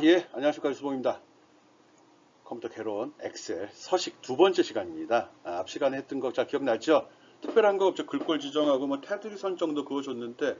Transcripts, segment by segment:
예, 안녕하십니까. 유수봉입니다. 컴퓨터 개론, 엑셀, 서식 두 번째 시간입니다. 앞 시간에 했던 거 잘 기억나죠? 특별한 거 없죠. 글꼴 지정하고 뭐 테두리 선정도 그어줬는데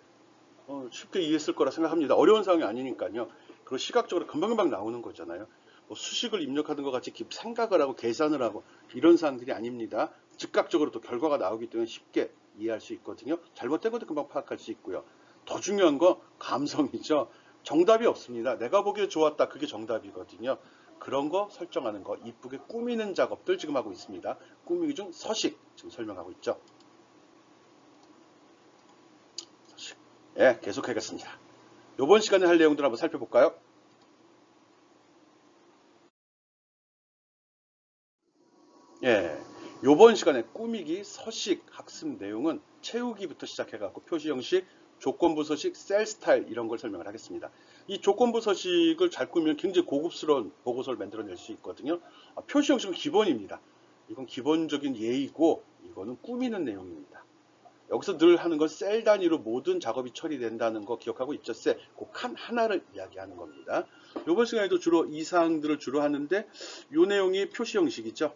쉽게 이해했을 거라 생각합니다. 어려운 상황이 아니니까요. 그리고 시각적으로 금방금방 나오는 거잖아요. 뭐 수식을 입력하는 것 같이 생각을 하고 계산을 하고 이런 사항들이 아닙니다. 즉각적으로 또 결과가 나오기 때문에 쉽게 이해할 수 있거든요. 잘못된 것도 금방 파악할 수 있고요. 더 중요한 거 감성이죠. 정답이 없습니다. 내가 보기에 좋았다. 그게 정답이거든요. 그런 거 설정하는 거, 이쁘게 꾸미는 작업들 지금 하고 있습니다. 꾸미기 중 서식 지금 설명하고 있죠. 서식. 예, 계속하겠습니다. 이번 시간에 할 내용들 한번 살펴볼까요? 예, 요번 시간에 꾸미기 서식 학습 내용은 채우기부터 시작해갖고 표시 형식, 조건부 서식, 셀 스타일 이런 걸 설명을 하겠습니다. 이 조건부 서식을 잘 꾸미면 굉장히 고급스러운 보고서를 만들어낼 수 있거든요. 표시 형식은 기본입니다. 이건 기본적인 예의고 이거는 꾸미는 내용입니다. 여기서 늘 하는 건 셀 단위로 모든 작업이 처리된다는 거 기억하고 있죠? 셀, 그 칸 하나를 이야기하는 겁니다. 이번 시간에도 주로 이 사항들을 주로 하는데 이 내용이 표시 형식이죠.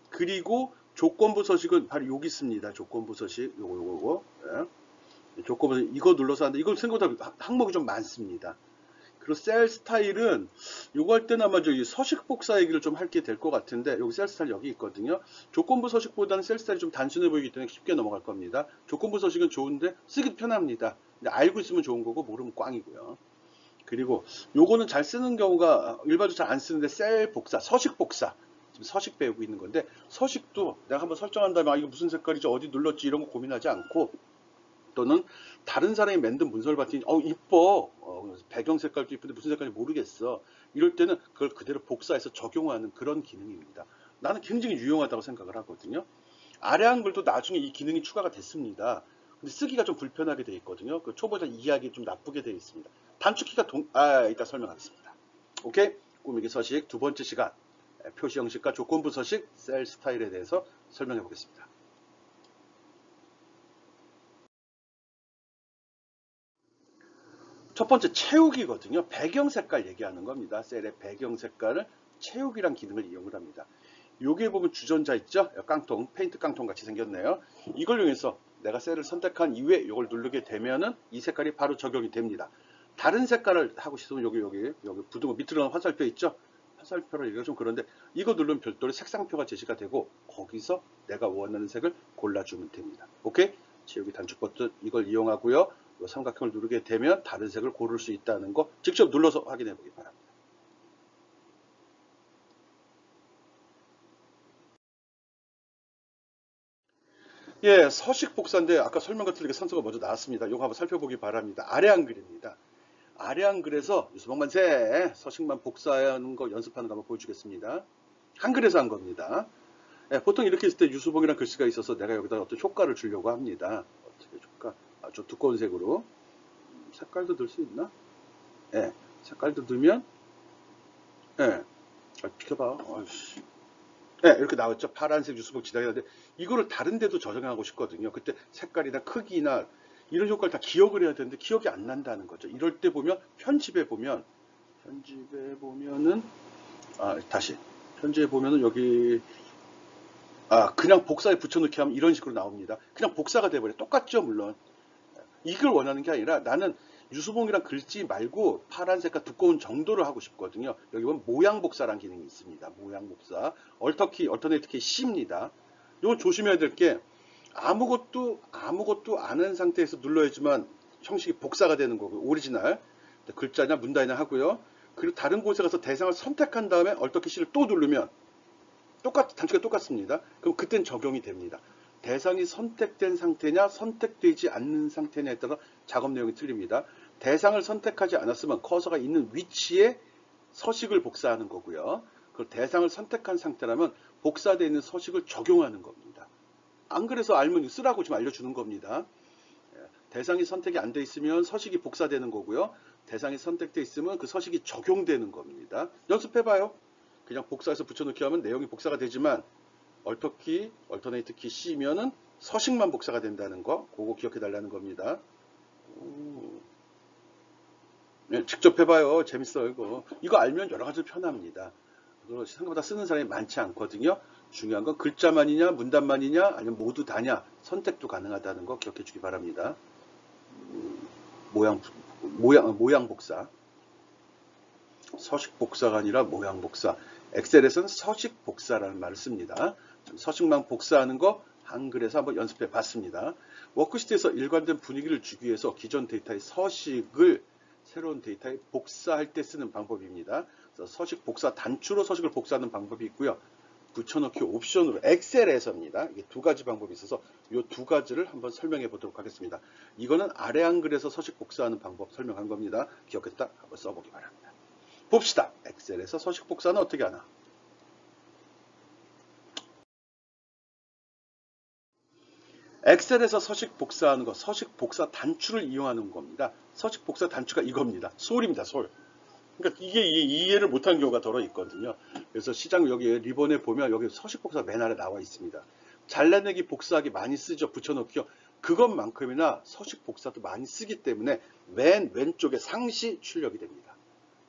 그리고 조건부 서식은 바로 여기 있습니다. 조건부 서식 요거 조건부 서식 이거 눌러서 하는데 이건 생각보다 항목이 좀 많습니다. 그리고 셀 스타일은 요거 할 때는 아마 저기 서식 복사 얘기를 좀 할 게 될 것 같은데 여기 셀 스타일 여기 있거든요. 조건부 서식보다는 셀 스타일이 좀 단순해 보이기 때문에 쉽게 넘어갈 겁니다. 조건부 서식은 좋은데 쓰기도 편합니다. 근데 알고 있으면 좋은 거고 모르면 꽝이고요. 그리고 요거는 잘 쓰는 경우가 일반적으로 잘 안 쓰는데 셀 복사, 서식 복사. 지금 서식 배우고 있는 건데 서식도 내가 한번 설정한 다음에 이거 무슨 색깔이죠? 어디 눌렀지? 이런 거 고민하지 않고 또는 다른 사람이 만든 문서를 봤더니 이뻐. 배경 색깔도 이쁜데 무슨 색깔인지 모르겠어. 이럴 때는 그걸 그대로 복사해서 적용하는 그런 기능입니다. 나는 굉장히 유용하다고 생각을 하거든요. 아래 한글도 나중에 이 기능이 추가가 됐습니다. 근데 쓰기가 좀 불편하게 되어 있거든요. 그 초보자 이해하기 좀 나쁘게 되어 있습니다. 단축키가 이따 설명하겠습니다. 오케이? 꾸미기 서식 두 번째 시간 표시 형식과 조건부 서식 셀 스타일에 대해서 설명해 보겠습니다. 첫 번째 채우기거든요. 배경 색깔 얘기하는 겁니다. 셀의 배경 색깔을 채우기란 기능을 이용을 합니다. 여기에 보면 주전자 있죠? 깡통, 페인트 깡통 같이 생겼네요. 이걸 이용해서 내가 셀을 선택한 이후에 이걸 누르게 되면은 이 색깔이 바로 적용이 됩니다. 다른 색깔을 하고 싶으면 여기 부등호 밑으로 화살표 있죠? 화살표를 얘기가 좀 그런데 이거 누르면 별도로 색상표가 제시가 되고 거기서 내가 원하는 색을 골라주면 됩니다. 오케이? 채우기 단축 버튼 이걸 이용하고요. 이 삼각형을 누르게 되면 다른 색을 고를 수 있다는 거 직접 눌러서 확인해 보기 바랍니다. 예, 서식 복사인데 아까 설명과 틀리게 선서가 먼저 나왔습니다. 이거 한번 살펴보기 바랍니다. 아래 한글입니다. 아래 한글에서 유수봉 만세 서식만 복사하는 거 연습하는 거 한번 보여주겠습니다. 한글에서 한 겁니다. 예, 보통 이렇게 있을 때 유수봉이라는 글씨가 있어서 내가 여기다 어떤 효과를 주려고 합니다. 어떻게 줄까? 좀 두꺼운 색으로. 색깔도 넣을 수 있나? 예, 색깔도 넣으면 예, 잘 비켜봐. 어이씨. 네, 이렇게 나왔죠. 파란색 유수복 지나가는데 이거를 다른 데도 저장하고 싶거든요. 그때 색깔이나 크기나 이런 효과를 다 기억을 해야 되는데 기억이 안 난다는 거죠. 이럴 때 보면 편집에 보면은 다시 편집에 보면은 여기 그냥 복사에 붙여넣기 하면 이런 식으로 나옵니다. 그냥 복사가 돼버려. 똑같죠, 물론. 이걸 원하는 게 아니라 나는 유수봉이랑 글씨 말고 파란색과 두꺼운 정도를 하고 싶거든요. 여기 보면 모양 복사라는 기능이 있습니다. 모양 복사. 얼터키, 얼터네이트 키 C입니다. 이건 조심해야 될 게 아무것도 안 한 상태에서 눌러야지만 형식이 복사가 되는 거고 오리지널 글자냐 문단이냐 하고요. 그리고 다른 곳에 가서 대상을 선택한 다음에 얼터키 C를 또 누르면 단추가 똑같습니다. 그럼 그땐 적용이 됩니다. 대상이 선택된 상태냐 선택되지 않는 상태냐에 따라 작업 내용이 틀립니다. 대상을 선택하지 않았으면 커서가 있는 위치에 서식을 복사하는 거고요. 그 대상을 선택한 상태라면 복사되어 있는 서식을 적용하는 겁니다. 안 그래서 알면 쓰라고 좀 알려주는 겁니다. 대상이 선택이 안 돼 있으면 서식이 복사되는 거고요. 대상이 선택돼 있으면 그 서식이 적용되는 겁니다. 연습해봐요. 그냥 복사해서 붙여넣기 하면 내용이 복사가 되지만 얼터키, 얼터네이트 키 C면은 서식만 복사가 된다는 거 그거 기억해 달라는 겁니다. 네, 직접 해봐요. 재밌어요, 이거. 이거 알면 여러 가지로 편합니다. 그리고 생각보다 쓰는 사람이 많지 않거든요. 중요한 건 글자만이냐, 문단만이냐, 아니면 모두 다냐, 선택도 가능하다는 거 기억해 주기 바랍니다. 모양, 모양 복사. 서식 복사가 아니라 모양 복사. 엑셀에서는 서식 복사라는 말을 씁니다. 서식만 복사하는 거 한글에서 한번 연습해 봤습니다. 워크시트에서 일관된 분위기를 주기 위해서 기존 데이터의 서식을 새로운 데이터에 복사할 때 쓰는 방법입니다. 그래서 서식 복사, 단추로 서식을 복사하는 방법이 있고요. 붙여넣기 옵션으로 엑셀에서입니다. 이게 두 가지 방법이 있어서 이 두 가지를 한번 설명해 보도록 하겠습니다. 이거는 아래 한글에서 서식 복사하는 방법 설명한 겁니다. 기억했다? 한번 써보기 바랍니다. 봅시다. 엑셀에서 서식 복사는 어떻게 하나? 엑셀에서 서식 복사하는 거, 서식 복사 단추를 이용하는 겁니다. 서식 복사 단추가 이겁니다. 솔입니다, 솔. 그러니까 이게 이해를 못하는 경우가 더러 있거든요. 그래서 시장 여기 리본에 보면 여기 서식 복사 맨 아래 나와 있습니다. 잘라내기 복사하기 많이 쓰죠. 붙여넣기요. 그것만큼이나 서식 복사도 많이 쓰기 때문에 맨 왼쪽에 상시 출력이 됩니다.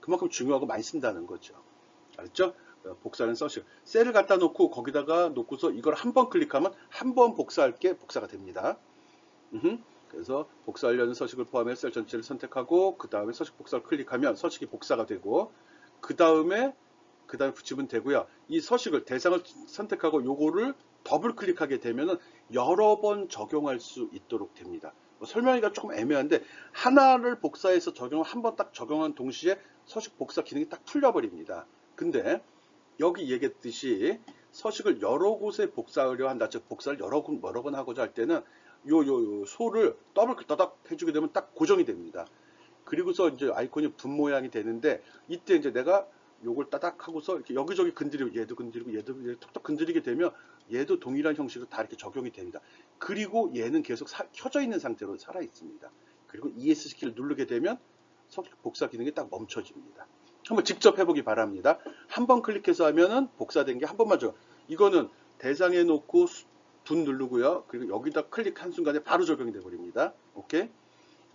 그만큼 중요하고 많이 쓴다는 거죠. 알았죠? 복사는 서식. 셀을 갖다 놓고 거기다가 놓고서 이걸 한 번 클릭하면 한 번 복사할 게 복사가 됩니다. 그래서 복사하려는 서식을 포함해 셀 전체를 선택하고 그 다음에 서식 복사를 클릭하면 서식이 복사가 되고 그 다음에 붙이면 되고요. 이 서식을 대상을 선택하고 요거를 더블 클릭하게 되면은 여러 번 적용할 수 있도록 됩니다. 설명하기가 조금 애매한데 하나를 복사해서 적용을 한 번 딱 적용한 동시에 서식 복사 기능이 딱 풀려버립니다. 근데 여기 얘기했듯이 서식을 여러 곳에 복사하려 한다. 즉 복사를 여러 번 하고자 할 때는 요 소를 더블 따닥 해주게 되면 딱 고정이 됩니다. 그리고서 이제 아이콘이 분 모양이 되는데 이때 이제 내가 요걸 따닥 하고서 이렇게 여기저기 건드리고 얘도 건드리고 얘도 톡톡 건드리게 되면 얘도 동일한 형식으로 다 이렇게 적용이 됩니다. 그리고 얘는 계속 켜져 있는 상태로 살아 있습니다. 그리고 ES 키를 누르게 되면 서식 복사 기능이 딱 멈춰집니다. 한번 직접 해보기 바랍니다. 한 번 클릭해서 하면은 복사된 게 한 번만 줘. 이거는 대상에 놓고 분 누르고요. 그리고 여기다 클릭한 순간에 바로 적용이 돼 버립니다. 오케이?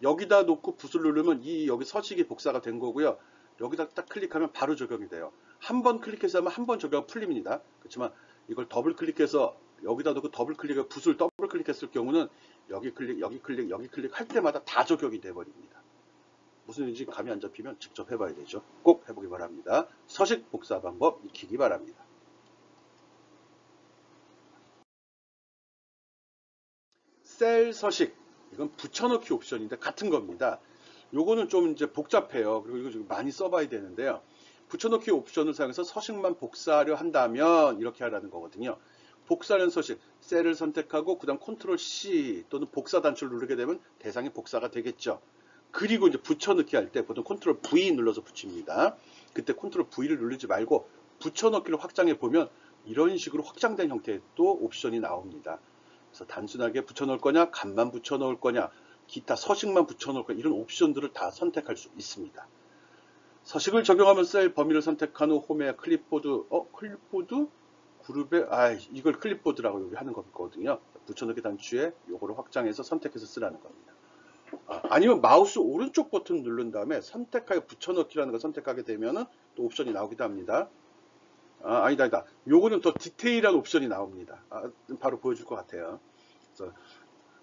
여기다 놓고 붓을 누르면 여기 서식이 복사가 된 거고요. 여기다 딱 클릭하면 바로 적용이 돼요. 한 번 클릭해서 하면 한 번 적용 풀립니다. 그렇지만 이걸 더블 클릭해서 여기다 놓고 더블 클릭해서 붓을 더블 클릭했을 경우는 여기 클릭, 여기 클릭, 여기 클릭 할 때마다 다 적용이 돼 버립니다. 무슨 일인지 감이 안 잡히면 직접 해봐야 되죠. 꼭 해보기 바랍니다. 서식 복사 방법 익히기 바랍니다. 셀 서식, 이건 붙여넣기 옵션인데 같은 겁니다. 요거는 좀 이제 복잡해요. 그리고 이거 좀 많이 써봐야 되는데요. 붙여넣기 옵션을 사용해서 서식만 복사하려 한다면 이렇게 하라는 거거든요. 복사하는 서식, 셀을 선택하고 그 다음 컨트롤 C 또는 복사 단추를 누르게 되면 대상이 복사가 되겠죠. 그리고 이제 붙여넣기 할 때 보통 컨트롤 V 눌러서 붙입니다. 그때 컨트롤 V를 누르지 말고 붙여넣기를 확장해 보면 이런 식으로 확장된 형태의 또 옵션이 나옵니다. 그래서 단순하게 붙여넣을 거냐, 값만 붙여넣을 거냐, 기타 서식만 붙여넣을 거냐 이런 옵션들을 다 선택할 수 있습니다. 서식을 적용하면 셀 범위를 선택한 후 홈에 클립보드, 클립보드? 그룹에, 이걸 클립보드라고 여기 하는 거거든요. 붙여넣기 단추에 요거를 확장해서 선택해서 쓰라는 겁니다. 아니면 마우스 오른쪽 버튼 누른 다음에 선택하여 붙여넣기라는 걸 선택하게 되면은 또 옵션이 나오기도 합니다. 아니다. 요거는 더 디테일한 옵션이 나옵니다. 바로 보여줄 것 같아요. 그래서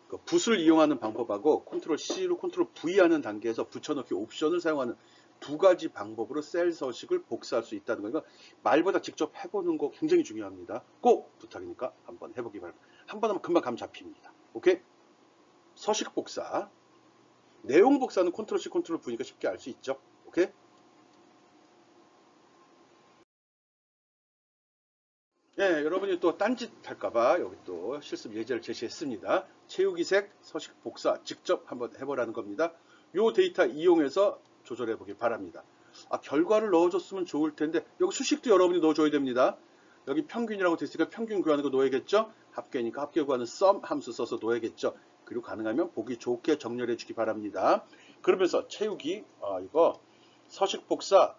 그 붓을 이용하는 방법하고 컨트롤 C로 컨트롤 V 하는 단계에서 붙여넣기 옵션을 사용하는 두 가지 방법으로 셀 서식을 복사할 수 있다는 거니까 말보다 직접 해보는 거 굉장히 중요합니다. 꼭 부탁이니까 한번 해보기 바랍니다. 한번 하면 금방 감 잡힙니다. 오케이? 서식 복사. 내용 복사는 컨트롤 C, 컨트롤 V니까 쉽게 알 수 있죠. 오케이? 예, 여러분이 또 딴짓 할까봐 여기 또 실습 예제를 제시했습니다. 채우기 색, 서식 복사 직접 한번 해보라는 겁니다. 요 데이터 이용해서 조절해 보길 바랍니다. 결과를 넣어줬으면 좋을 텐데 여기 수식도 여러분이 넣어줘야 됩니다. 여기 평균이라고 돼 있으니까 평균 구하는 거 넣어야겠죠. 합계니까 합계 구하는 sum 함수 써서 넣어야겠죠. 그리고 가능하면 보기 좋게 정렬해 주기 바랍니다. 그러면서 채우기, 이거 서식 복사,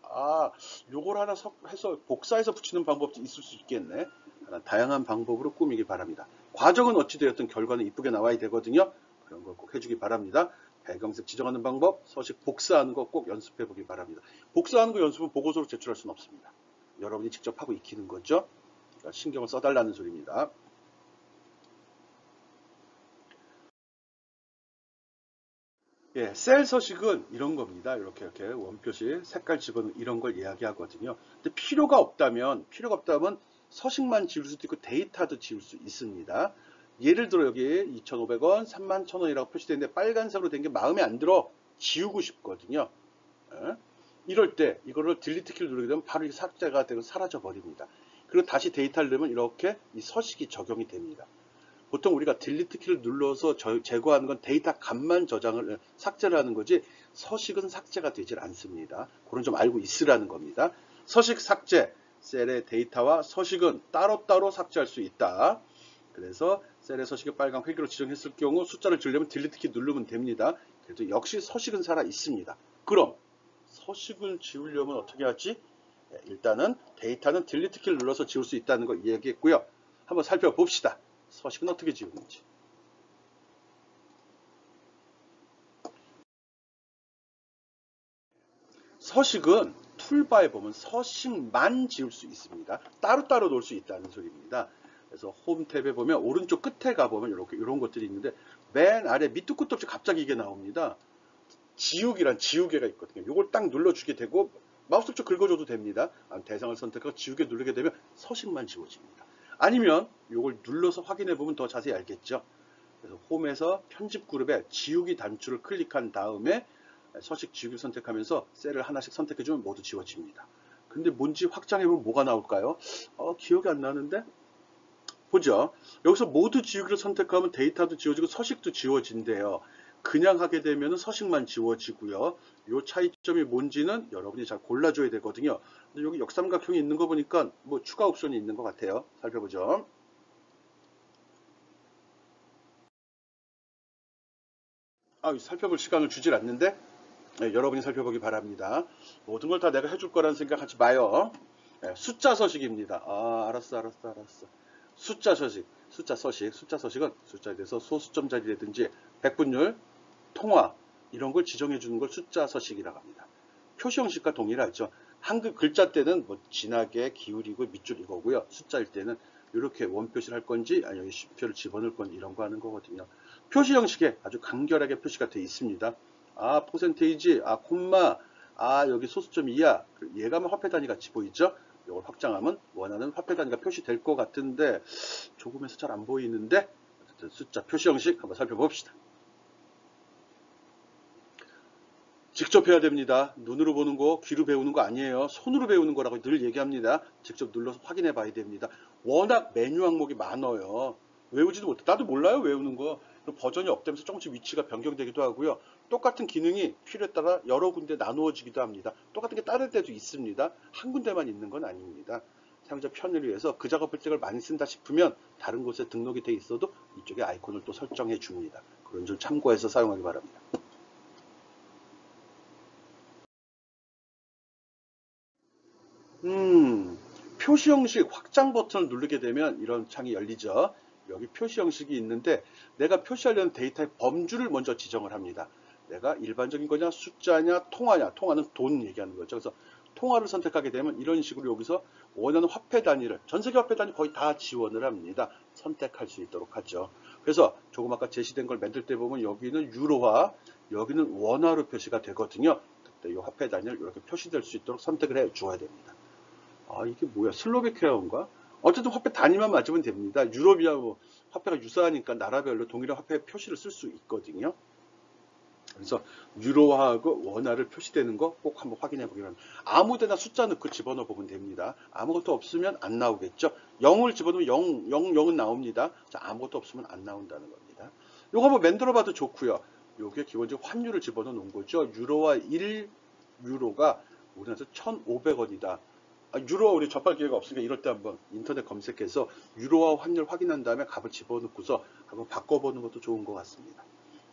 요걸 하나 해서 복사해서 붙이는 방법도 있을 수 있겠네. 다양한 방법으로 꾸미기 바랍니다. 과정은 어찌되었든 결과는 이쁘게 나와야 되거든요. 그런 걸 꼭 해주기 바랍니다. 배경색 지정하는 방법, 서식 복사하는 거 꼭 연습해 보기 바랍니다. 복사하는 거 연습은 보고서로 제출할 수는 없습니다. 여러분이 직접 하고 익히는 거죠. 그러니까 신경을 써달라는 소리입니다. 예, 셀 서식은 이런 겁니다. 이렇게 원표시, 색깔 집어넣는 이런 걸 이야기하거든요. 근데 필요가 없다면 서식만 지울 수도 있고 데이터도 지울 수 있습니다. 예를 들어 여기 2,500원, 31,000원이라고 표시되는데 빨간색으로 된 게 마음에 안 들어 지우고 싶거든요. 예? 이럴 때 이거를 딜리트 키를 누르게 되면 바로 삭제가 되고 사라져 버립니다. 그리고 다시 데이터를 넣으면 이렇게 이 서식이 적용이 됩니다. 보통 우리가 딜리트 키를 눌러서 제거하는 건 데이터 값만 삭제를 하는 거지 서식은 삭제가 되질 않습니다. 그런 점 알고 있으라는 겁니다. 서식 삭제, 셀의 데이터와 서식은 따로따로 삭제할 수 있다. 그래서 셀의 서식을 빨간 회기로 지정했을 경우 숫자를 지우려면 딜리트 키 누르면 됩니다. 그래도 역시 서식은 살아 있습니다. 그럼 서식을 지우려면 어떻게 하지? 일단은 데이터는 딜리트 키를 눌러서 지울 수 있다는 걸 이야기했고요. 한번 살펴봅시다. 서식은 어떻게 지우는지. 서식은 툴바에 보면 서식만 지울 수 있습니다. 따로따로 놓을 수 있다는 소리입니다. 그래서 홈 탭에 보면 오른쪽 끝에 가보면 이렇게 이런 것들이 있는데 맨 아래 밑도 끝도 없이 갑자기 이게 나옵니다. 지우기란 지우개가 있거든요. 이걸 딱 눌러주게 되고 마우스 쪽 긁어줘도 됩니다. 대상을 선택하고 지우개 누르게 되면 서식만 지워집니다. 아니면 이걸 눌러서 확인해 보면 더 자세히 알겠죠. 그래서 홈에서 편집 그룹에 지우기 단추를 클릭한 다음에 서식 지우기를 선택하면서 셀을 하나씩 선택해 주면 모두 지워집니다. 근데 뭔지 확장해 보면 뭐가 나올까요? 기억이 안 나는데? 보죠. 여기서 모두 지우기를 선택하면 데이터도 지워지고 서식도 지워진대요. 그냥 하게 되면 서식만 지워지고요. 이 차이점이 뭔지는 여러분이 잘 골라줘야 되거든요. 근데 여기 역삼각형이 있는 거 보니까 뭐 추가 옵션이 있는 것 같아요. 살펴보죠. 살펴볼 시간을 주질 않는데 네, 여러분이 살펴보기 바랍니다. 모든 걸 다 내가 해줄 거라는 생각하지 마요. 네, 숫자 서식입니다. 알았어. 숫자 서식은 숫자에 대해서 소수점 자리라든지 백분율, 통화 이런 걸 지정해 주는 걸 숫자 서식이라고 합니다. 표시 형식과 동일하죠. 한글 글자 때는 뭐 진하게 기울이고 밑줄 이거고요. 숫자일 때는 이렇게 원표시를 할 건지 아니면 쉼표를 집어넣을 건지 이런 거 하는 거거든요. 표시 형식에 아주 간결하게 표시가 되어 있습니다. 퍼센테이지, 콤마, 여기 소수점 2야. 얘가만 화폐 단위 같이 보이죠? 이걸 확장하면 원하는 화폐 단위가 표시될 것 같은데 조금해서 잘 안 보이는데 어쨌든 숫자 표시 형식 한번 살펴봅시다. 직접 해야 됩니다. 눈으로 보는 거, 귀로 배우는 거 아니에요. 손으로 배우는 거라고 늘 얘기합니다. 직접 눌러서 확인해 봐야 됩니다. 워낙 메뉴 항목이 많아요. 외우지도 못해. 나도 몰라요, 외우는 거. 버전이 업되면서 조금씩 위치가 변경되기도 하고요. 똑같은 기능이 필요에 따라 여러 군데 나누어지기도 합니다. 똑같은 게 다른 데도 있습니다. 한 군데만 있는 건 아닙니다. 사용자 편의를 위해서 그 작업할 때 많이 쓴다 싶으면 다른 곳에 등록이 돼 있어도 이쪽에 아이콘을 또 설정해 줍니다. 그런 점 참고해서 사용하기 바랍니다. 표시 형식 확장 버튼을 누르게 되면 이런 창이 열리죠. 여기 표시 형식이 있는데 내가 표시하려는 데이터의 범주를 먼저 지정을 합니다. 내가 일반적인 거냐 숫자냐 통화냐. 통화는 돈 얘기하는 거죠. 그래서 통화를 선택하게 되면 이런 식으로 여기서 원하는 화폐 단위를 전세계 화폐 단위 거의 다 지원을 합니다. 선택할 수 있도록 하죠. 그래서 조금 아까 제시된 걸 만들 때 보면 여기는 유로화 여기는 원화로 표시가 되거든요. 그때 이 화폐 단위를 이렇게 표시될 수 있도록 선택을 해 주어야 됩니다. 이게 뭐야? 슬로베키아어인가? 어쨌든 화폐 단위만 맞으면 됩니다. 유럽이야 뭐 화폐가 유사하니까 나라별로 동일한 화폐 표시를 쓸 수 있거든요. 그래서 유로화하고 원화를 표시되는 거 꼭 한번 확인해 보기 바랍니다. 아무데나 숫자 넣고 집어넣어 보면 됩니다. 아무것도 없으면 안 나오겠죠. 0을 집어넣으면 0은 나옵니다. 자, 아무것도 없으면 안 나온다는 겁니다. 이거 한번 만들어 봐도 좋고요. 이게 기본적으로 환율을 집어넣어 놓은 거죠. 유로화 1유로가 우리나라에서 1,500원이다. 유로화 우리 접할 기회가 없으니까 이럴 때 한번 인터넷 검색해서 유로화 환율 확인한 다음에 값을 집어넣고서 한번 바꿔보는 것도 좋은 것 같습니다.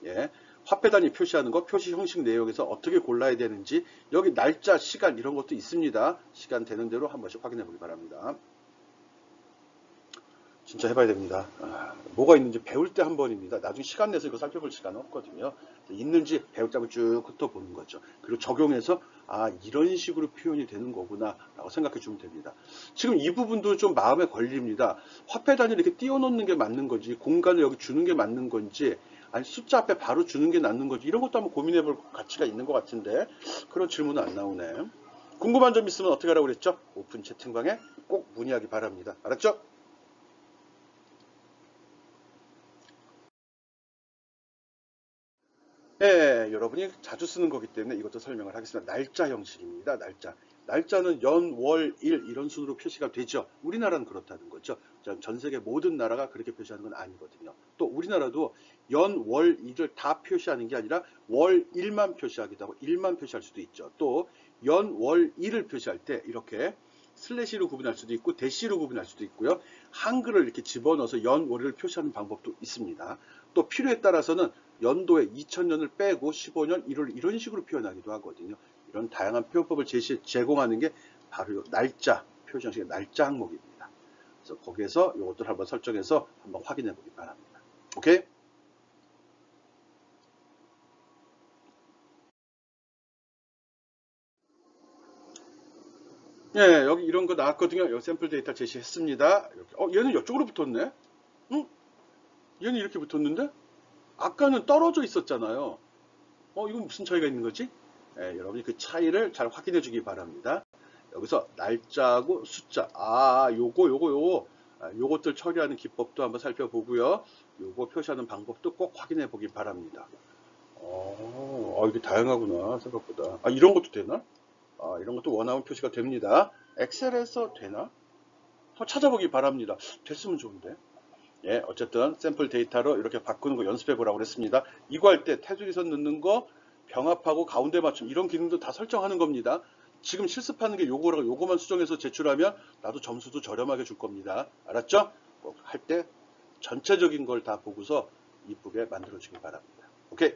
예, 화폐 단위 표시하는 거, 표시 형식 내용에서 어떻게 골라야 되는지 여기 날짜, 시간 이런 것도 있습니다. 시간 되는 대로 한 번씩 확인해 보기 바랍니다. 진짜 해봐야 됩니다. 뭐가 있는지 배울 때 한 번입니다. 나중에 시간 내서 이거 살펴볼 시간은 없거든요. 있는지 배울 때 한번 쭉 훑어보는 거죠. 그리고 적용해서 이런 식으로 표현이 되는 거구나 라고 생각해 주면 됩니다. 지금 이 부분도 좀 마음에 걸립니다. 화폐 단위를 이렇게 띄워놓는 게 맞는 건지, 공간을 여기 주는 게 맞는 건지, 아니 숫자 앞에 바로 주는 게 맞는 건지, 이런 것도 한번 고민해 볼 가치가 있는 것 같은데 그런 질문은 안 나오네. 궁금한 점 있으면 어떻게 하라고 그랬죠? 오픈 채팅방에 꼭 문의하기 바랍니다. 알았죠? 네, 여러분이 자주 쓰는 거기 때문에 이것도 설명을 하겠습니다. 날짜 형식입니다. 날짜. 날짜는 연, 월, 일 이런 순으로 표시가 되죠. 우리나라는 그렇다는 거죠. 전 세계 모든 나라가 그렇게 표시하는 건 아니거든요. 또 우리나라도 연, 월, 일을 다 표시하는 게 아니라 월, 일만 표시하기도 하고 일만 표시할 수도 있죠. 또 연, 월, 일을 표시할 때 이렇게 슬래시로 구분할 수도 있고 대시로 구분할 수도 있고요. 한글을 이렇게 집어넣어서 연, 월을 표시하는 방법도 있습니다. 또 필요에 따라서는 연도에 2000년을 빼고 15년 1월 이런 식으로 표현하기도 하거든요. 이런 다양한 표현법을 제공하는 게 바로 날짜, 표시 형식의 날짜 항목입니다. 그래서 거기에서 이것들을 한번 설정해서 한번 확인해 보기 바랍니다. 오케이? 예, 여기 이런 거 나왔거든요. 여기 샘플 데이터 제시했습니다. 이렇게. 얘는 이쪽으로 붙었네? 응? 얘는 이렇게 붙었는데? 아까는 떨어져 있었잖아요. 이건 무슨 차이가 있는 거지? 예, 여러분이 그 차이를 잘 확인해 주기 바랍니다. 여기서 날짜하고 숫자, 요거, 요것들 처리하는 기법도 한번 살펴보고요. 요거 표시하는 방법도 꼭 확인해 보기 바랍니다. 이게 다양하구나, 생각보다. 이런 것도 되나? 이런 것도 원하면 표시가 됩니다. 엑셀에서 되나? 한번 찾아보기 바랍니다. 됐으면 좋은데. 예, 어쨌든 샘플 데이터로 이렇게 바꾸는 거 연습해 보라고 그랬습니다. 이거 할 때 테두리선 넣는 거, 병합하고 가운데 맞춤 이런 기능도 다 설정하는 겁니다. 지금 실습하는 게 요거라고 요거만 수정해서 제출하면 나도 점수도 저렴하게 줄 겁니다. 알았죠? 할 때 전체적인 걸 다 보고서 이쁘게 만들어 주기 바랍니다. 오케이?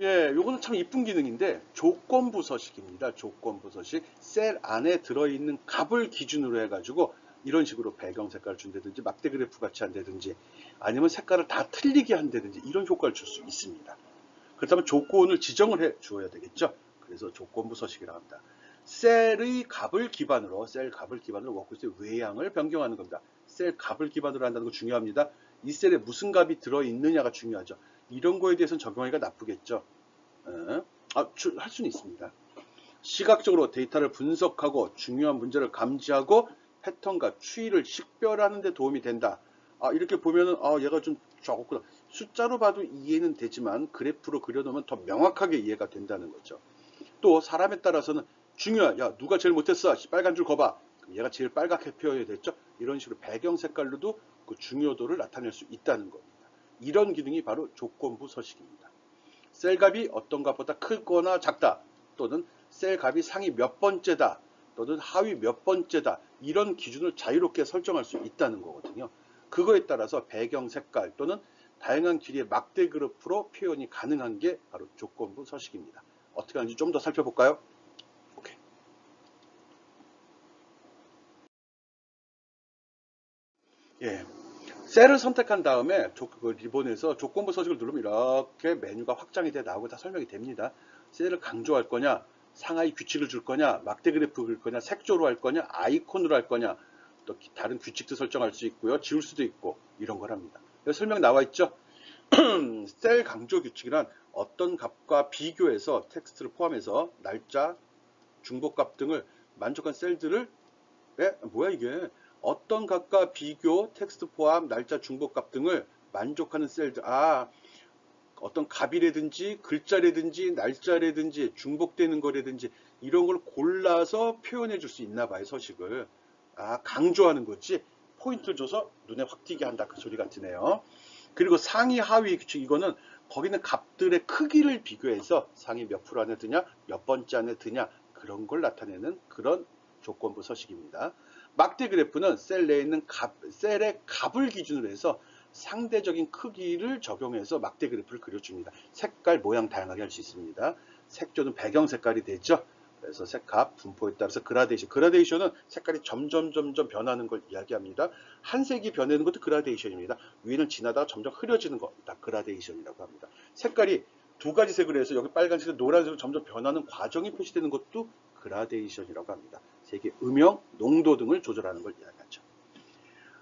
예, 요거는 참 이쁜 기능인데 조건부 서식입니다. 조건부 서식. 셀 안에 들어있는 값을 기준으로 해가지고 이런 식으로 배경 색깔을 준다든지 막대 그래프 같이 한다든지 아니면 색깔을 다 틀리게 한다든지 이런 효과를 줄 수 있습니다. 그렇다면 조건을 지정을 해 주어야 되겠죠. 그래서 조건부 서식이라고 합니다. 셀 값을 기반으로 워크스의 외양을 변경하는 겁니다. 셀 값을 기반으로 한다는 거 중요합니다. 이 셀에 무슨 값이 들어있느냐가 중요하죠. 이런 거에 대해서는 적용하기가 나쁘겠죠. 할 수는 있습니다. 시각적으로 데이터를 분석하고 중요한 문제를 감지하고 패턴과 추이를 식별하는 데 도움이 된다. 이렇게 보면은 얘가 좀 적었구나. 숫자로 봐도 이해는 되지만 그래프로 그려놓으면 더 명확하게 이해가 된다는 거죠. 또 사람에 따라서는 중요한 누가 제일 못했어? 빨간 줄 거봐. 그럼 얘가 제일 빨갛게 표현이 됐죠. 이런 식으로 배경 색깔로도 그 중요도를 나타낼 수 있다는 겁니다. 이런 기능이 바로 조건부 서식입니다. 셀 값이 어떤 값보다 크거나 작다, 또는 셀 값이 상위 몇 번째다, 또는 하위 몇 번째다, 이런 기준을 자유롭게 설정할 수 있다는 거거든요. 그거에 따라서 배경 색깔 또는 다양한 길이의 막대 그래프로 표현이 가능한 게 바로 조건부 서식입니다. 어떻게 하는지 좀 더 살펴볼까요? 오케이. 예. 셀을 선택한 다음에 그 리본에서 조건부 서식을 누르면 이렇게 메뉴가 확장이 돼 나오고 다 설명이 됩니다. 셀을 강조할 거냐, 상하이 규칙을 줄 거냐, 막대 그래프 그릴 거냐, 색조로 할 거냐, 아이콘으로 할 거냐, 또 다른 규칙도 설정할 수 있고요. 지울 수도 있고 이런 거랍니다. 여기 설명 나와 있죠? 셀 강조 규칙이란 어떤 값과 비교해서 텍스트를 포함해서 날짜, 중복값 등을 만족한 셀들을 뭐야 이게? 어떤 값과 비교, 텍스트 포함, 날짜, 중복값 등을 만족하는 셀들. 어떤 값이라든지 글자라든지 날짜라든지 중복되는 거라든지 이런 걸 골라서 표현해 줄 수 있나 봐요, 서식을. 강조하는 거지. 포인트를 줘서 눈에 확 띄게 한다. 그 소리 같으네요. 그리고 상위 하위 규칙, 이거는 거기는 값들의 크기를 비교해서 상위 몇 프로 안에 드냐, 몇 번째 안에 드냐, 그런 걸 나타내는 그런 조건부 서식입니다. 막대 그래프는 셀 내에 있는 셀의 값을 기준으로 해서 상대적인 크기를 적용해서 막대 그래프를 그려줍니다. 색깔, 모양 다양하게 할 수 있습니다. 색조는 배경 색깔이 되죠. 그래서 색합, 분포에 따라서 그라데이션. 그라데이션은 색깔이 점점 변하는 걸 이야기합니다. 한 색이 변하는 것도 그라데이션입니다. 위는 진하다가 점점 흐려지는 거, 다 그라데이션이라고 합니다. 색깔이 두 가지 색으로 해서 여기 빨간색, 노란색으로 점점 변하는 과정이 표시되는 것도 그라데이션이라고 합니다. 색의 음영, 농도 등을 조절하는 걸 이야기하죠.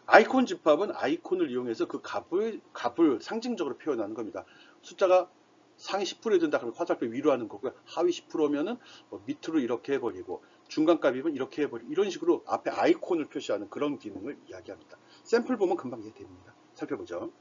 아이콘 집합은 아이콘을 이용해서 그 값을 상징적으로 표현하는 겁니다. 숫자가 상위 10%에 든다 그러면 화살표 위로 하는 거고요. 하위 10%면은 밑으로 이렇게 해버리고 중간값이면 이렇게 해버리고 이런 식으로 앞에 아이콘을 표시하는 그런 기능을 이야기합니다. 샘플 보면 금방 이해됩니다. 살펴보죠.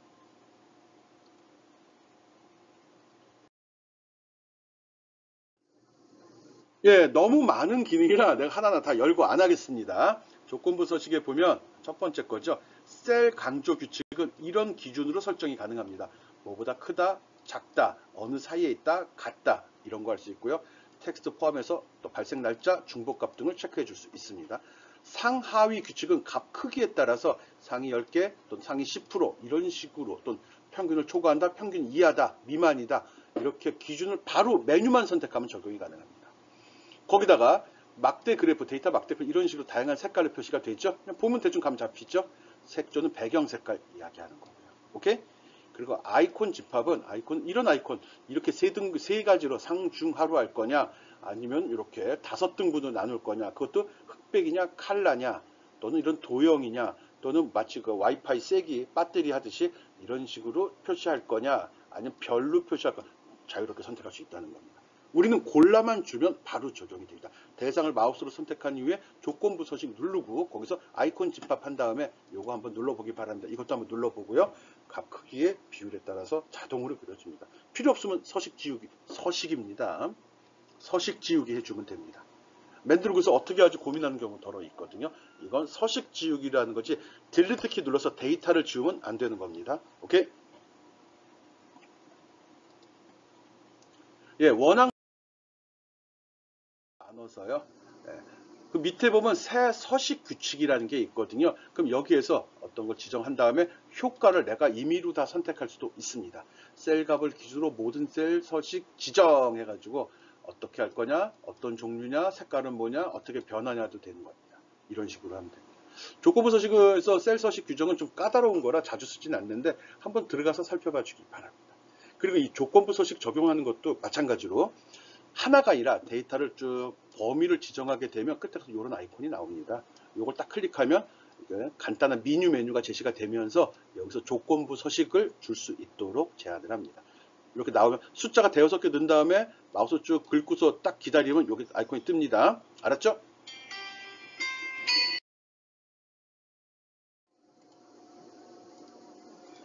예, 너무 많은 기능이라 내가 하나하나 다 열고 안 하겠습니다. 조건부 서식에 보면 첫 번째 거죠. 셀 강조 규칙은 이런 기준으로 설정이 가능합니다. 뭐보다 크다, 작다, 어느 사이에 있다, 같다 이런 거 할 수 있고요. 텍스트 포함해서 또 발생 날짜, 중복값 등을 체크해 줄 수 있습니다. 상하위 규칙은 값 크기에 따라서 상위 10개 또는 상위 10% 이런 식으로 또는 평균을 초과한다, 평균 이하다, 미만이다 이렇게 기준을 바로 메뉴만 선택하면 적용이 가능합니다. 거기다가 막대 그래프, 데이터 막대 그래프 이런 식으로 다양한 색깔로 표시가 되죠. 그냥 보면 대충 감 잡히죠. 색조는 배경 색깔 이야기하는 거고요. 오케이? 그리고 아이콘 집합은 이런 아이콘 이렇게 세 가지로 상중하로 할 거냐 아니면 이렇게 5등분으로 나눌 거냐 그것도 흑백이냐 칼라냐 또는 이런 도형이냐 또는 마치 그 와이파이 세기 배터리 하듯이 이런 식으로 표시할 거냐 아니면 별로 표시할 거냐 자유롭게 선택할 수 있다는 겁니다. 우리는 골라만 주면 바로 적용이 됩니다. 대상을 마우스로 선택한 이후에 조건부 서식 누르고 거기서 아이콘 집합한 다음에 요거 한번 눌러보기 바랍니다. 이것도 한번 눌러보고요. 값 크기의 비율에 따라서 자동으로 그려줍니다. 필요 없으면 서식 지우기, 서식입니다. 서식 지우기 해주면 됩니다. 만들고서 어떻게 하지 고민하는 경우 더러 있거든요. 이건 서식 지우기라는 거지 딜리트 키 눌러서 데이터를 지우면 안 되는 겁니다. 오케이? 예, 원앙 나눠서요. 예. 그 밑에 보면 새 서식 규칙이라는 게 있거든요. 그럼 여기에서 어떤 걸 지정한 다음에 효과를 내가 임의로 다 선택할 수도 있습니다. 셀 값을 기준으로 모든 셀 서식 지정해가지고 어떻게 할 거냐, 어떤 종류냐, 색깔은 뭐냐, 어떻게 변하냐도 되는 겁니다. 이런 식으로 하면 됩니다. 조건부 서식에서 셀 서식 규정은 좀 까다로운 거라 자주 쓰진 않는데 한번 들어가서 살펴봐 주기 바랍니다. 그리고 이 조건부 서식 적용하는 것도 마찬가지로 하나가 아니라 데이터를 쭉 범위를 지정하게 되면 끝에 가서 이런 아이콘이 나옵니다. 이걸 딱 클릭하면 간단한 메뉴가 제시가 되면서 여기서 조건부 서식을 줄 수 있도록 제한을 합니다. 이렇게 나오면 숫자가 대여섯 개 넣은 다음에 마우스 쭉 긁고서 딱 기다리면 여기 아이콘이 뜹니다. 알았죠?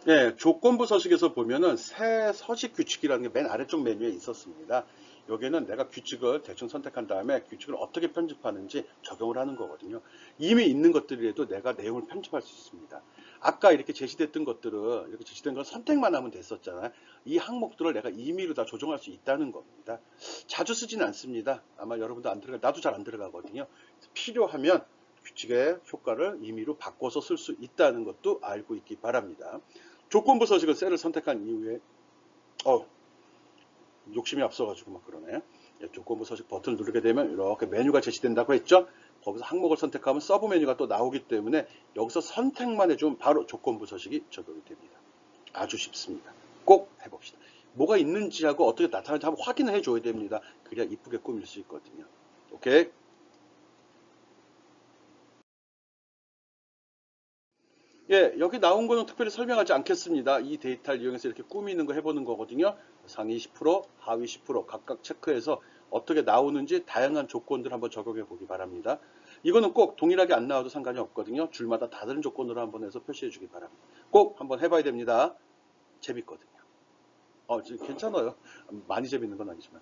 네, 조건부 서식에서 보면은 새 서식 규칙이라는 게 맨 아래쪽 메뉴에 있었습니다. 여기는 내가 규칙을 대충 선택한 다음에 규칙을 어떻게 편집하는지 적용을 하는 거거든요. 이미 있는 것들이라도 내가 내용을 편집할 수 있습니다. 아까 이렇게 제시됐던 것들은 이렇게 제시된 건 선택만 하면 됐었잖아요. 이 항목들을 내가 임의로 다 조정할 수 있다는 겁니다. 자주 쓰지는 않습니다. 아마 여러분도 안 들어가, 나도 잘 안 들어가거든요. 필요하면 규칙의 효과를 임의로 바꿔서 쓸 수 있다는 것도 알고 있기 바랍니다. 조건부 서식은 셀을 선택한 이후에 욕심이 앞서가지고 막 그러네. 조건부 서식 버튼을 누르게 되면 이렇게 메뉴가 제시된다고 했죠. 거기서 항목을 선택하면 서브 메뉴가 또 나오기 때문에 여기서 선택만 해주면 바로 조건부 서식이 적용이 됩니다. 아주 쉽습니다. 꼭 해봅시다. 뭐가 있는지하고 어떻게 나타나는지 한번 확인을 해줘야 됩니다. 그래야 이쁘게 꾸밀 수 있거든요. 오케이. 예, 여기 나온 거는 특별히 설명하지 않겠습니다. 이 데이터를 이용해서 이렇게 꾸미는 거 해보는 거거든요. 상위 10%, 하위 10% 각각 체크해서 어떻게 나오는지 다양한 조건들 한번 적용해 보기 바랍니다. 이거는 꼭 동일하게 안 나와도 상관이 없거든요. 줄마다 다른 조건으로 한번 해서 표시해 주기 바랍니다. 꼭 한번 해봐야 됩니다. 재밌거든요. 지금 괜찮아요. 많이 재밌는 건 아니지만.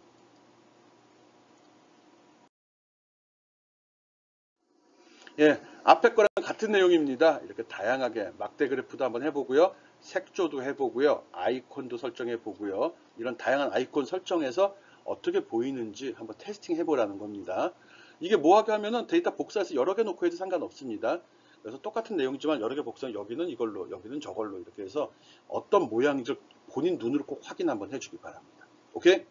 예, 앞에 거랑 같은 내용입니다. 이렇게 다양하게 막대 그래프도 한번 해보고요. 색조도 해보고요. 아이콘도 설정해 보고요. 이런 다양한 아이콘 설정해서 어떻게 보이는지 한번 테스팅 해보라는 겁니다. 이게 뭐하게 하면은 데이터 복사해서 여러 개 놓고 해도 상관없습니다. 그래서 똑같은 내용이지만 여러 개 복사하면 여기는 이걸로, 여기는 저걸로 이렇게 해서 어떤 모양인지 본인 눈으로 꼭 확인 한번 해주기 바랍니다. 오케이?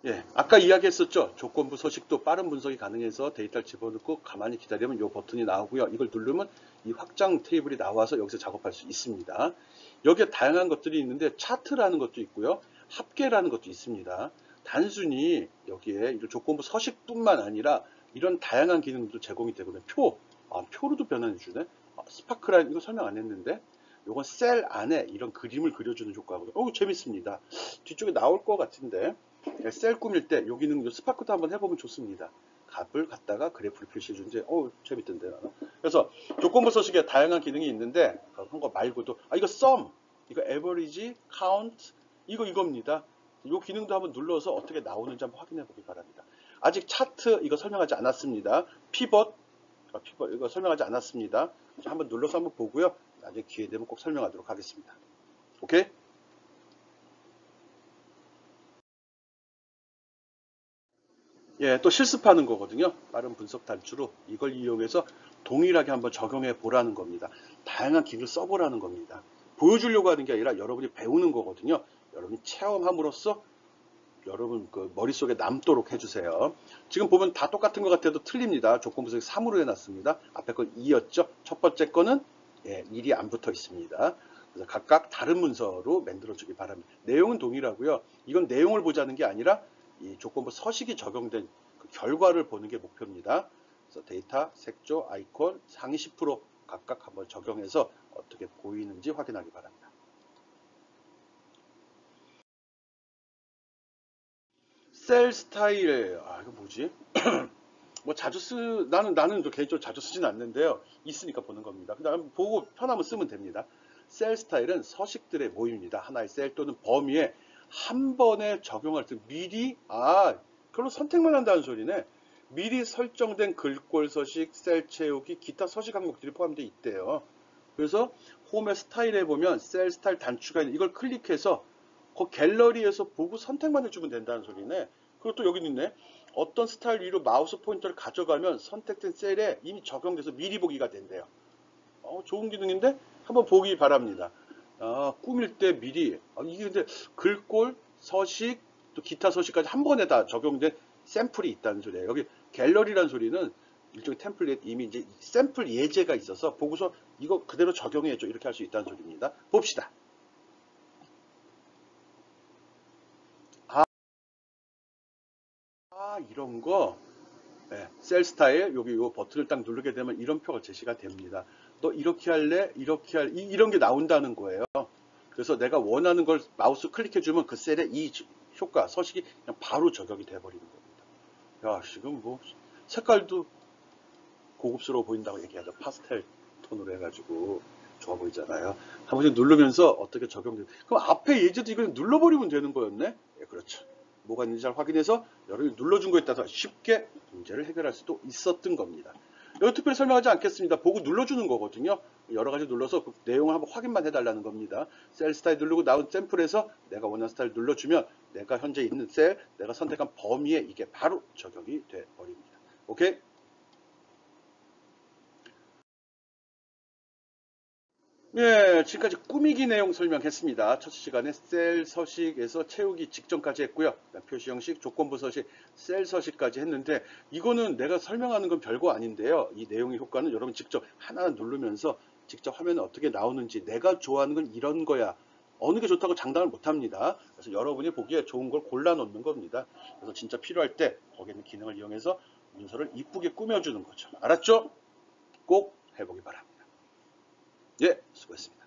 예, 아까 이야기했었죠. 조건부 서식도 빠른 분석이 가능해서 데이터를 집어넣고 가만히 기다리면 이 버튼이 나오고요. 이걸 누르면 이 확장 테이블이 나와서 여기서 작업할 수 있습니다. 여기에 다양한 것들이 있는데 차트라는 것도 있고요. 합계라는 것도 있습니다. 단순히 여기에 이런 조건부 서식뿐만 아니라 이런 다양한 기능도 제공이 되거든요. 표로도 변환해 주네. 스파크라인 이거 설명 안 했는데 요건 셀 안에 이런 그림을 그려주는 효과거든요. 재밌습니다. 뒤쪽에 나올 것 같은데 셀 꾸밀 때 요 기능, 요 스파크도 한번 해보면 좋습니다. 값을 갖다가 그래프를 표시해 주는데 재밌던데 나는. 그래서 조건부 서식에 다양한 기능이 있는데 한 거 말고도 이거 sum, 이거 average, count 이겁니다. 이 기능도 한번 눌러서 어떻게 나오는지 한번 확인해 보기 바랍니다. 아직 차트 이거 설명하지 않았습니다. 피벗 이거 설명하지 않았습니다. 한번 눌러서 한번 보고요. 나중에 기회 되면 꼭 설명하도록 하겠습니다. 오케이? 예, 또 실습하는 거거든요. 빠른 분석 단추로 이걸 이용해서 동일하게 한번 적용해 보라는 겁니다. 다양한 기능을 써보라는 겁니다. 보여주려고 하는 게 아니라 여러분이 배우는 거거든요. 여러분이 체험함으로써 여러분 그 머릿속에 남도록 해주세요. 지금 보면 다 똑같은 것 같아도 틀립니다. 조건 분석이 3으로 해놨습니다. 앞에 건 2였죠. 첫 번째 거는 1이 안 붙어 있습니다. 그래서 각각 다른 문서로 만들어주기 바랍니다. 내용은 동일하고요. 이건 내용을 보자는 게 아니라 이 조건부 서식이 적용된 그 결과를 보는 게 목표입니다. 그래서 데이터, 색조, 아이콘, 상위 10% 각각 한번 적용해서 어떻게 보이는지 확인하기 바랍니다. 셀 스타일, 이거 뭐지? 뭐 나는 개인적으로 자주 쓰진 않는데요. 있으니까 보는 겁니다. 그다음 보고 편하면 쓰면 됩니다. 셀 스타일은 서식들의 모임입니다. 하나의 셀 또는 범위에 한 번에 적용할 때 미리 그걸로 선택만 한다는 소리네. 미리 설정된 글꼴 서식, 셀 채우기, 기타 서식 항목들이 포함되어 있대요. 그래서 홈의 스타일에 보면 셀 스타일 단추가 있는 이걸 클릭해서 그 갤러리에서 보고 선택만 해주면 된다는 소리네. 그리고 또 여기 있네. 어떤 스타일 위로 마우스 포인터를 가져가면 선택된 셀에 이미 적용돼서 미리 보기가 된대요. 좋은 기능인데 한번 보기 바랍니다. 꾸밀 때 미리 이게 근데 글꼴, 서식, 또 기타 서식까지 한 번에 다 적용된 샘플이 있다는 소리예요. 여기 갤러리라는 소리는 일종의 템플릿 이미 이제 샘플 예제가 있어서 보고서 이거 그대로 적용해줘 이렇게 할 수 있다는 소리입니다. 봅시다. 이런 거 셀 스타일 여기 요 버튼을 딱 누르게 되면 이런 표가 제시가 됩니다. 너 이렇게 할래? 이렇게 이런 게 나온다는 거예요. 그래서 내가 원하는 걸 마우스 클릭해 주면 그 셀에 이 효과 서식이 그냥 바로 적용이 돼 버리는 겁니다. 지금 뭐 색깔도 고급스러워 보인다고 얘기하죠. 파스텔 톤으로 해가지고 좋아 보이잖아요. 한 번씩 누르면서 어떻게 적용돼. 그럼 앞에 예제도 이걸 눌러버리면 되는 거였네? 그렇죠. 뭐가 있는지 잘 확인해서 여러분이 눌러준 거에 따라서 쉽게 문제를 해결할 수도 있었던 겁니다. 여기 특별히 설명하지 않겠습니다. 보고 눌러주는 거거든요. 여러 가지 눌러서 그 내용을 한번 확인만 해달라는 겁니다. 셀 스타일 누르고 나온 샘플에서 내가 원하는 스타일 눌러주면 내가 현재 있는 셀, 내가 선택한 범위에 이게 바로 적용이 돼 버립니다. 오케이? 지금까지 꾸미기 내용 설명했습니다. 첫 시간에 셀 서식에서 채우기 직전까지 했고요. 표시 형식, 조건부 서식, 셀 서식까지 했는데 이거는 내가 설명하는 건 별거 아닌데요. 이 내용의 효과는 여러분 직접 하나 누르면서 직접 화면에 어떻게 나오는지 내가 좋아하는 건 이런 거야. 어느 게 좋다고 장담을 못 합니다. 그래서 여러분이 보기에 좋은 걸 골라 놓는 겁니다. 그래서 진짜 필요할 때 거기에 있는 기능을 이용해서 문서를 이쁘게 꾸며주는 거죠. 알았죠? 꼭 해보기 바랍니다. 수고했습니다.